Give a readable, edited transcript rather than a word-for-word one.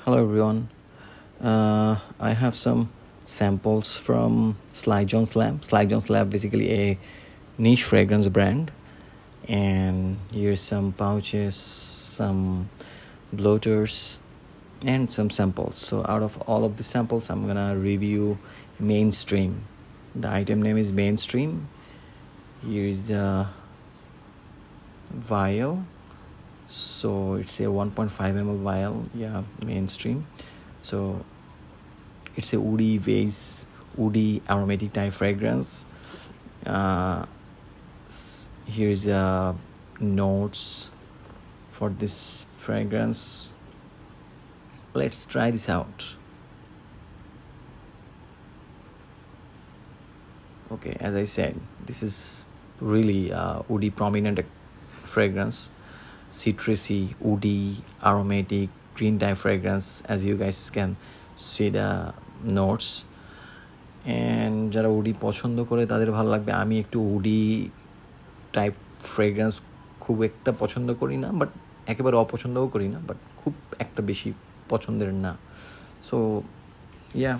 Hello everyone. I have some samples from Sly Jones Lab. Sly Jones Lab, basically a niche fragrance brand. And here's some pouches, some bloaters, and some samples. So out of all of the samples, I'm gonna review Mainstream. The item name is Mainstream. Here is the vial. So it's a 1.5 ml vial. Yeah, Mainstream. So it's a woody vase, woody aromatic type fragrance. Here's notes for this fragrance. Let's try this out. Okay, as I said, this is really woody prominent fragrance, citrusy, woody, aromatic, green type fragrance, as you guys can see the notes. And যারা woody পছন্দ করে তাদের ভালো লাগবে। আমি একটু woody type fragrance খুব একটা পছন্দ করি না, বাট একেবারে অপছন্দও করি না, বাট খুব একটা বেশি পছন্দের না। So yeah